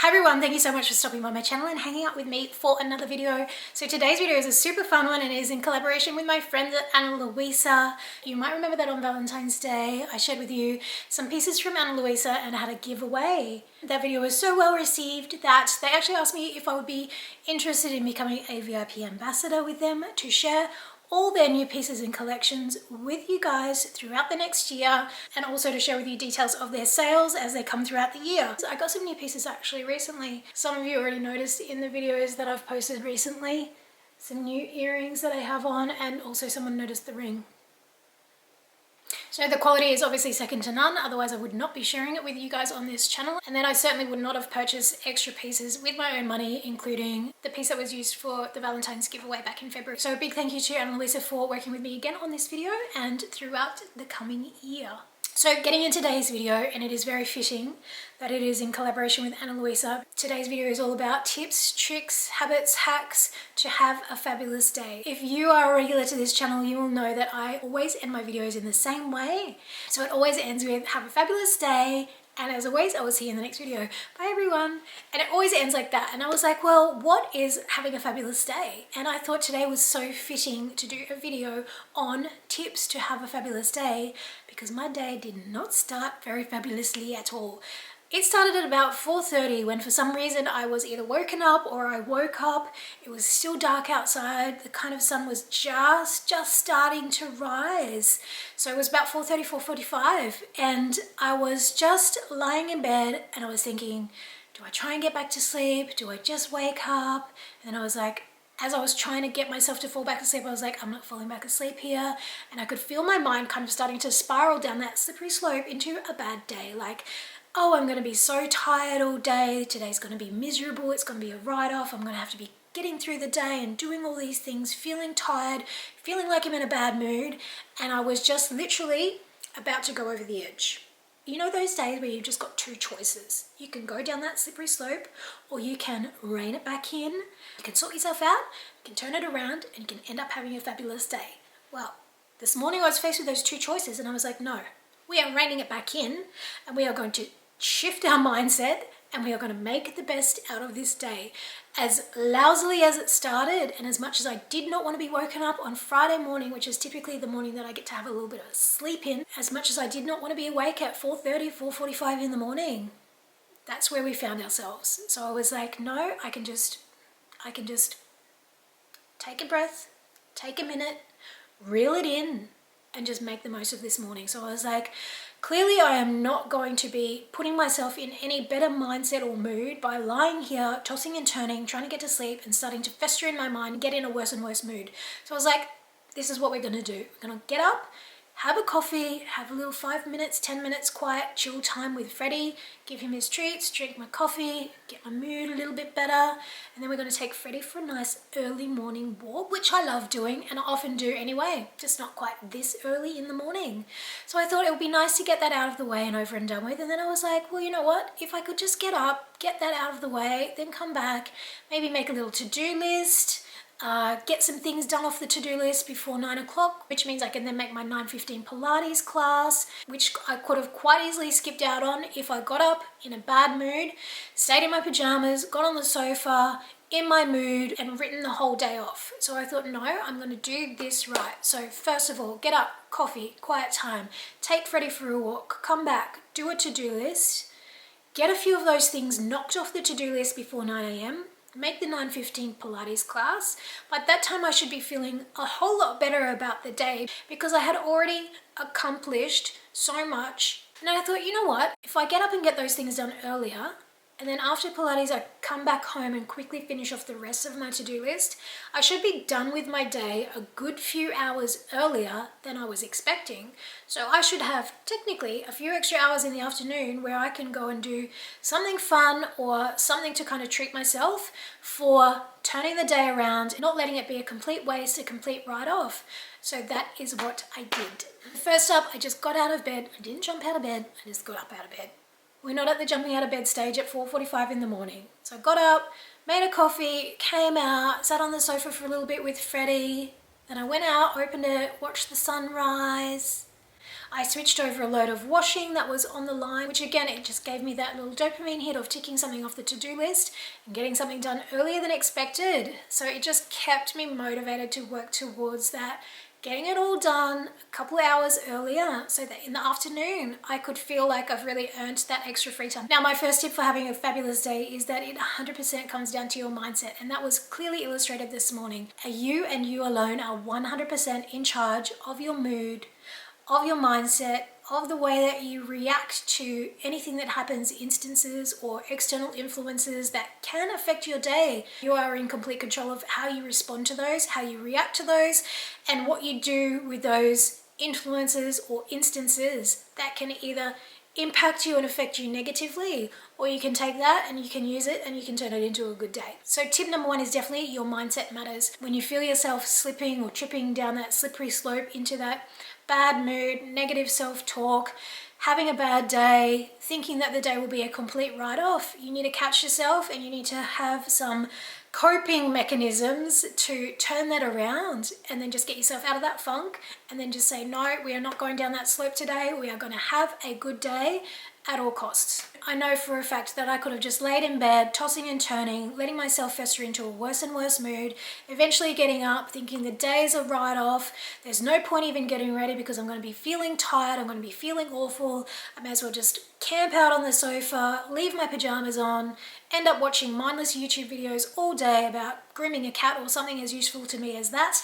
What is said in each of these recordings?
Hi everyone, thank you so much for stopping by my channel and hanging out with me for another video. So today's video is a super fun one and it is in collaboration with my friend Ana Luisa. You might remember that on Valentine's Day I shared with you some pieces from Ana Luisa and I had a giveaway. That video was so well received that they actually asked me if I would be interested in becoming a VIP ambassador with them to share all their new pieces and collections with you guys throughout the next year, and also to share with you details of their sales as they come throughout the year. So I got some new pieces actually recently. Some of you already noticed in the videos that I've posted recently, some new earrings that I have on, and also someone noticed the ring. So the quality is obviously second to none, otherwise I would not be sharing it with you guys on this channel. And then I certainly would not have purchased extra pieces with my own money, including the piece that was used for the Valentine's giveaway back in February. So a big thank you to Ana Luisa for working with me again on this video and throughout the coming year. So getting into today's video, and it is very fitting that it is in collaboration with Ana Luisa. Today's video is all about tips, tricks, habits, hacks to have a fabulous day. If you are a regular to this channel, you will know that I always end my videos in the same way. So it always ends with have a fabulous day. And as always, I will see you in the next video. Bye everyone. And it always ends like that. And I was like, well, what is having a fabulous day? And I thought today was so fitting to do a video on tips to have a fabulous day because my day did not start very fabulously at all. It started at about 4:30 when for some reason I was either woken up or I woke up. It was still dark outside. The kind of sun was just starting to rise. So it was about 4:30, 4:45 and I was just lying in bed and I was thinking, do I try and get back to sleep? Do I just wake up? And then I was like, as I was trying to get myself to fall back asleep, I was like, I'm not falling back asleep here. And I could feel my mind kind of starting to spiral down that slippery slope into a bad day. Like, oh, I'm going to be so tired all day. Today's going to be miserable. It's going to be a write-off. I'm going to have to be getting through the day and doing all these things, feeling tired, feeling like I'm in a bad mood. And I was just literally about to go over the edge. You know those days where you've just got two choices. You can go down that slippery slope or you can rein it back in. You can sort yourself out, you can turn it around and you can end up having a fabulous day. Well, this morning I was faced with those two choices and I was like, no, we are reining it back in and we are going to shift our mindset and we are going to make the best out of this day. As lousily as it started and as much as I did not want to be woken up on Friday morning, which is typically the morning that I get to have a little bit of sleep in, as much as I did not want to be awake at 4:30, 4:45 in the morning, that's where we found ourselves. So I was like, no, I can just take a breath, take a minute, reel it in and just make the most of this morning. So I was like, clearly I am not going to be putting myself in any better mindset or mood by lying here, tossing and turning, trying to get to sleep and starting to fester in my mind and get in a worse and worse mood. So I was like, this is what we're going to do. We're going to get up, have a coffee, have a little 5 minutes, 10 minutes quiet, chill time with Freddie, give him his treats, drink my coffee, get my mood a little bit better. And then we're going to take Freddie for a nice early morning walk, which I love doing and I often do anyway, just not quite this early in the morning. So I thought it would be nice to get that out of the way and over and done with. And then I was like, well, you know what? If I could just get up, get that out of the way, then come back, maybe make a little to-do list, get some things done off the to-do list before 9 o'clock, which means I can then make my 9:15 Pilates class, which I could have quite easily skipped out on if I got up in a bad mood, stayed in my pajamas, got on the sofa, in my mood and written the whole day off. So I thought, no, I'm going to do this right. So first of all, get up, coffee, quiet time, take Freddie for a walk, come back, do a to-do list, get a few of those things knocked off the to-do list before 9 a.m, make the 9:15 Pilates class. By that time I should be feeling a whole lot better about the day because I had already accomplished so much. And I thought, you know what, if I get up and get those things done earlier, and then after Pilates I come back home and quickly finish off the rest of my to-do list, I should be done with my day a good few hours earlier than I was expecting. So I should have technically a few extra hours in the afternoon where I can go and do something fun or something to kind of treat myself for turning the day around, not letting it be a complete waste, a complete write-off. So that is what I did. First up, I just got out of bed. I didn't jump out of bed, I just got up out of bed. We're not at the jumping out of bed stage at 4:45 in the morning. So I got up, made a coffee, came out, sat on the sofa for a little bit with Freddie. Then I went out, opened it, watched the sunrise. I switched over a load of washing that was on the line, which again, it just gave me that little dopamine hit of ticking something off the to-do list and getting something done earlier than expected. So it just kept me motivated to work towards that, getting it all done a couple of hours earlier so that in the afternoon I could feel like I've really earned that extra free time. Now, my first tip for having a fabulous day is that it 100% comes down to your mindset, and that was clearly illustrated this morning. You and you alone are 100% in charge of your mood, of your mindset, of the way that you react to anything that happens, instances or external influences that can affect your day. You are in complete control of how you respond to those, how you react to those, and what you do with those influences or instances that can either impact you and affect you negatively, or you can take that and you can use it and you can turn it into a good day. So tip number one is definitely your mindset matters. When you feel yourself slipping or tripping down that slippery slope into that bad mood, negative self-talk, having a bad day, thinking that the day will be a complete write-off, you need to catch yourself and you need to have some coping mechanisms to turn that around and then just get yourself out of that funk and then just say, no, we are not going down that slope today. We are going to have a good day at all costs. I know for a fact that I could have just laid in bed, tossing and turning, letting myself fester into a worse and worse mood, eventually getting up, thinking the day is a write-off. There's no point even getting ready because I'm going to be feeling tired. I'm going to be feeling awful. I may as well just camp out on the sofa, leave my pajamas on, end up watching mindless YouTube videos all day about grooming a cat or something as useful to me as that.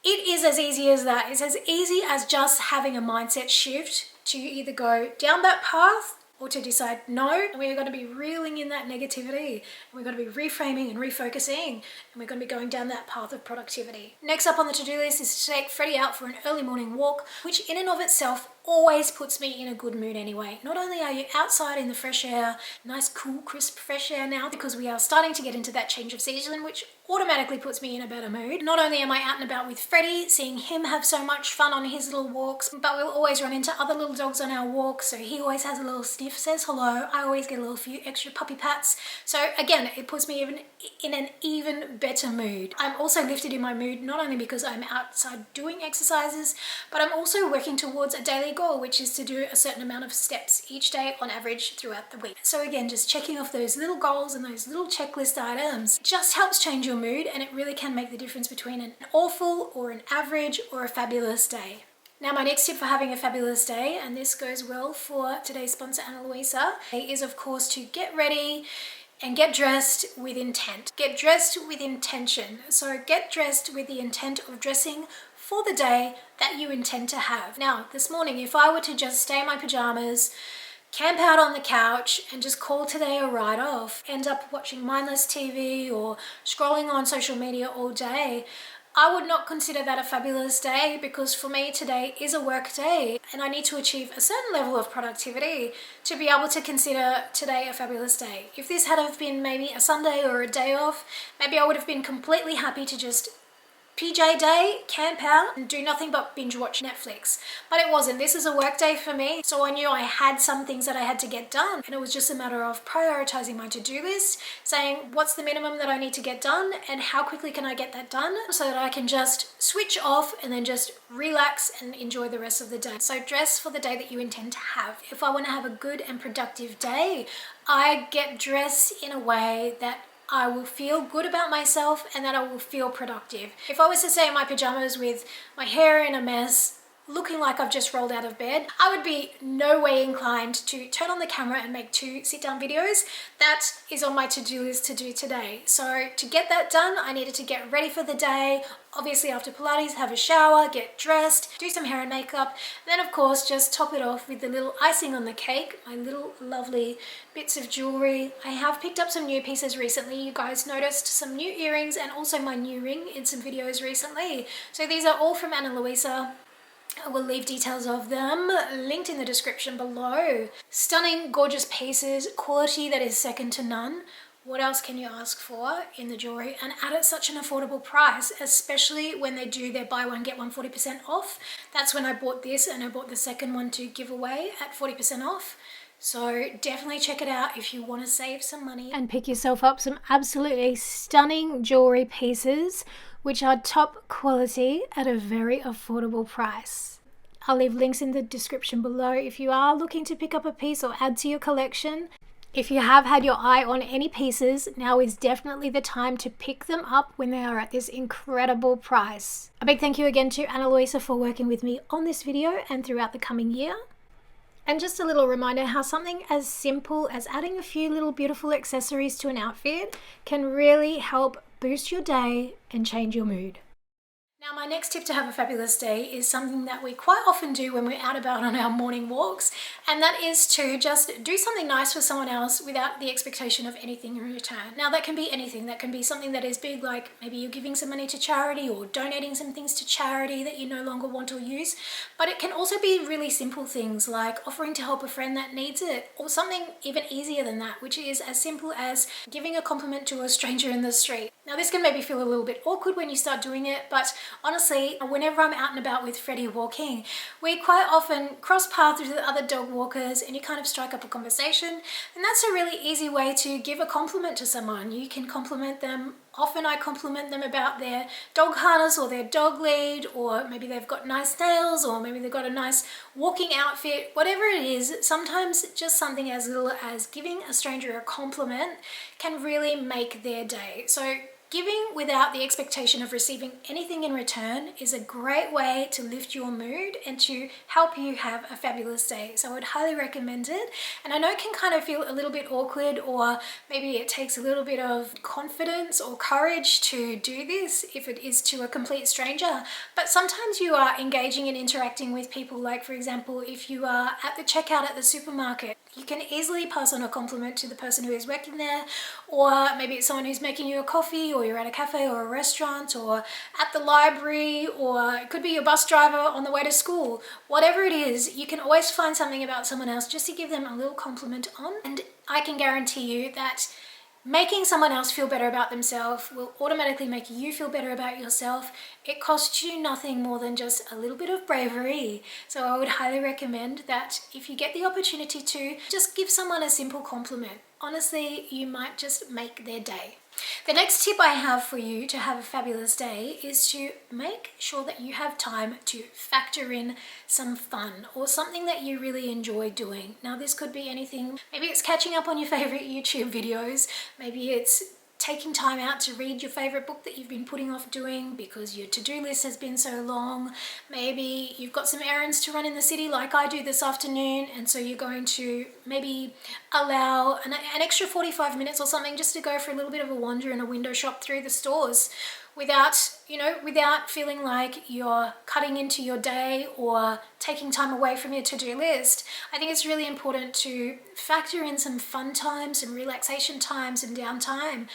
It is as easy as that. It's as easy as just having a mindset shift to either go down that path or to decide no, and we're going to be reeling in that negativity, and we're going to be reframing and refocusing, and we're going to be going down that path of productivity. Next up on the to-do list is to take Freddie out for an early morning walk, which in and of itself always puts me in a good mood anyway. Not only are you outside in the fresh air, nice cool crisp fresh air now, because we are starting to get into that change of season, which automatically puts me in a better mood. Not only am I out and about with Freddie, seeing him have so much fun on his little walks, but we'll always run into other little dogs on our walks, so he always has a little sniff, says hello. I always get a little few extra puppy pats. So again, it puts me even in an even better mood. I'm also lifted in my mood, not only because I'm outside doing exercises, but I'm also working towards a daily goal, which is to do a certain amount of steps each day on average throughout the week. So again, just checking off those little goals and those little checklist items just helps change your mood, and it really can make the difference between an awful or an average or a fabulous day. Now, my next tip for having a fabulous day, and this goes well for today's sponsor, Ana Luisa, is of course to get ready and get dressed with intent. Get dressed with intention. So get dressed with the intent of dressing for the day that you intend to have. Now, this morning, if I were to just stay in my pajamas, camp out on the couch and just call today a write-off, end up watching mindless TV or scrolling on social media all day, I would not consider that a fabulous day, because for me today is a work day and I need to achieve a certain level of productivity to be able to consider today a fabulous day. If this had have been maybe a Sunday or a day off, maybe I would have been completely happy to just PJ day, camp out, and do nothing but binge watch Netflix. But it wasn't. This is a work day for me, so I knew I had some things that I had to get done, and it was just a matter of prioritizing my to-do list, saying what's the minimum that I need to get done and how quickly can I get that done so that I can just switch off and then just relax and enjoy the rest of the day. So dress for the day that you intend to have. If I want to have a good and productive day, I get dressed in a way that I will feel good about myself and that I will feel productive. If I was to stay in my pajamas with my hair in a mess, looking like I've just rolled out of bed, I would be no way inclined to turn on the camera and make 2 sit-down videos. That is on my to-do list to do today. So to get that done, I needed to get ready for the day. Obviously after Pilates, have a shower, get dressed, do some hair and makeup, then of course just top it off with the little icing on the cake, my little lovely bits of jewelry. I have picked up some new pieces recently. You guys noticed some new earrings and also my new ring in some videos recently. So these are all from Ana Luisa. I will leave details of them linked in the description below. Stunning, gorgeous pieces, quality that is second to none. What else can you ask for in the jewelry, and at such an affordable price, especially when they do their buy one get one 40% off. That's when I bought this, and I bought the second one to give away at 40% off. So definitely check it out if you want to save some money and pick yourself up some absolutely stunning jewelry pieces which are top quality at a very affordable price. I'll leave links in the description below if you are looking to pick up a piece or add to your collection. If you have had your eye on any pieces, now is definitely the time to pick them up when they are at this incredible price. A big thank you again to Ana Luisa for working with me on this video and throughout the coming year. And just a little reminder how something as simple as adding a few little beautiful accessories to an outfit can really help boost your day and change your mood. Now, my next tip to have a fabulous day is something that we quite often do when we're out about on our morning walks, and that is to just do something nice for someone else without the expectation of anything in return. Now, that can be anything. That can be something that is big, like maybe you're giving some money to charity or donating some things to charity that you no longer want or use, but it can also be really simple things like offering to help a friend that needs it, or something even easier than that, which is as simple as giving a compliment to a stranger in the street. Now, this can maybe feel a little bit awkward when you start doing it, but honestly, whenever I'm out and about with Freddie walking, we quite often cross paths with other dog walkers and you kind of strike up a conversation, and that's a really easy way to give a compliment to someone. You can compliment them. Often I compliment them about their dog harness or their dog lead, or maybe they've got nice nails, or maybe they've got a nice walking outfit. Whatever it is, sometimes just something as little as giving a stranger a compliment can really make their day. So giving without the expectation of receiving anything in return is a great way to lift your mood and to help you have a fabulous day. So I would highly recommend it. And I know it can kind of feel a little bit awkward, or maybe it takes a little bit of confidence or courage to do this if it is to a complete stranger. But sometimes you are engaging and interacting with people, like for example, if you are at the checkout at the supermarket, you can easily pass on a compliment to the person who is working there, or maybe it's someone who's making you a coffee, or you're at a cafe or a restaurant, or at the library, or it could be your bus driver on the way to school. Whatever it is, you can always find something about someone else just to give them a little compliment on, and I can guarantee you that making someone else feel better about themselves will automatically make you feel better about yourself. It costs you nothing more than just a little bit of bravery. So I would highly recommend that if you get the opportunity to, just give someone a simple compliment. Honestly, you might just make their day. The next tip I have for you to have a fabulous day is to make sure that you have time to factor in some fun or something that you really enjoy doing. Now, this could be anything. Maybe it's catching up on your favorite YouTube videos. Maybe it's taking time out to read your favorite book that you've been putting off doing because your to-do list has been so long. Maybe you've got some errands to run in the city like I do this afternoon, and so you're going to maybe allow an extra 45 minutes or something just to go for a little bit of a wander and a window shop through the stores without feeling like you're cutting into your day or taking time away from your to-do list. I think it's really important to factor in some fun times and relaxation times and downtime.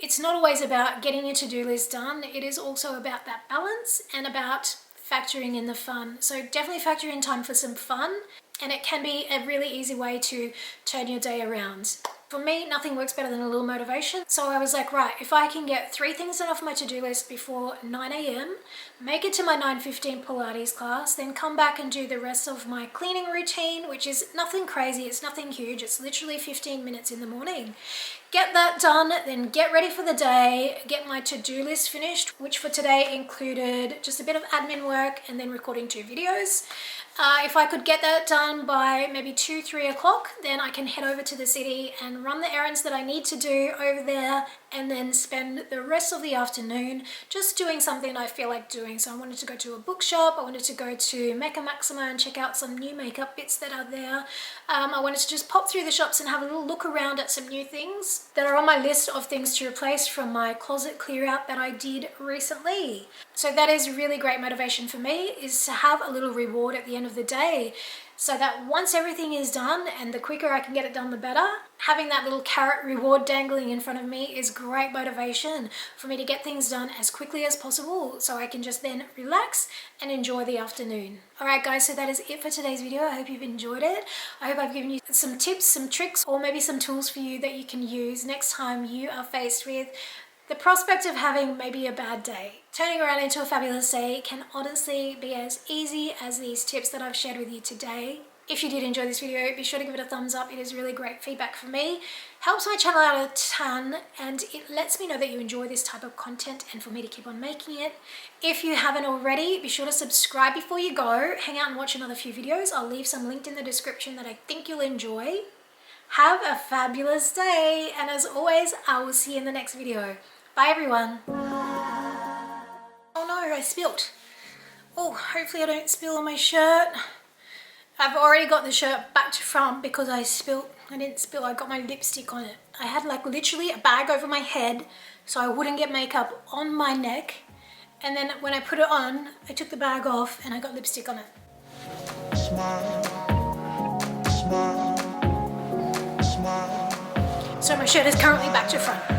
It's not always about getting your to-do list done. It is also about that balance and about factoring in the fun. So definitely factor in time for some fun, and it can be a really easy way to turn your day around. For me, nothing works better than a little motivation. So I was like, right, if I can get 3 things done off my to-do list before 9 a.m, make it to my 9:15 Pilates class, then come back and do the rest of my cleaning routine, which is nothing crazy, it's nothing huge, it's literally 15 minutes in the morning. Get that done, then get ready for the day, get my to-do list finished, which for today included just a bit of admin work and then recording 2 videos. If I could get that done by maybe 2-3 o'clock, then I can head over to the city and run the errands that I need to do over there, and then spend the rest of the afternoon just doing something I feel like doing. So I wanted to go to a bookshop, I wanted to go to Mecca Maxima and check out some new makeup bits that are there. I wanted to just pop through the shops and have a little look around at some new things that are on my list of things to replace from my closet clear out that I did recently. So that is really great motivation for me, is to have a little reward at the end of the day, so that once everything is done, and the quicker I can get it done the better, having that little carrot reward dangling in front of me is great motivation for me to get things done as quickly as possible, so I can just then relax and enjoy the afternoon. Alright guys, so that is it for today's video. I hope you've enjoyed it. I hope I've given you some tips, some tricks, or maybe some tools for you that you can use next time you are faced with the prospect of having maybe a bad day. Turning around into a fabulous day can honestly be as easy as these tips that I've shared with you today. If you did enjoy this video, be sure to give it a thumbs up. It is really great feedback for me. Helps my channel out a ton, and it lets me know that you enjoy this type of content and for me to keep on making it. If you haven't already, be sure to subscribe before you go. Hang out and watch another few videos. I'll leave some linked in the description that I think you'll enjoy. Have a fabulous day, and as always, I will see you in the next video. Bye everyone. Oh no, I spilt. Oh, hopefully I don't spill on my shirt. I've already got the shirt back to front because I didn't spill, I got my lipstick on it. I had like literally a bag over my head so I wouldn't get makeup on my neck. And then when I put it on, I took the bag off and I got lipstick on it. Smile, smile, smile. So my shirt is currently back to front.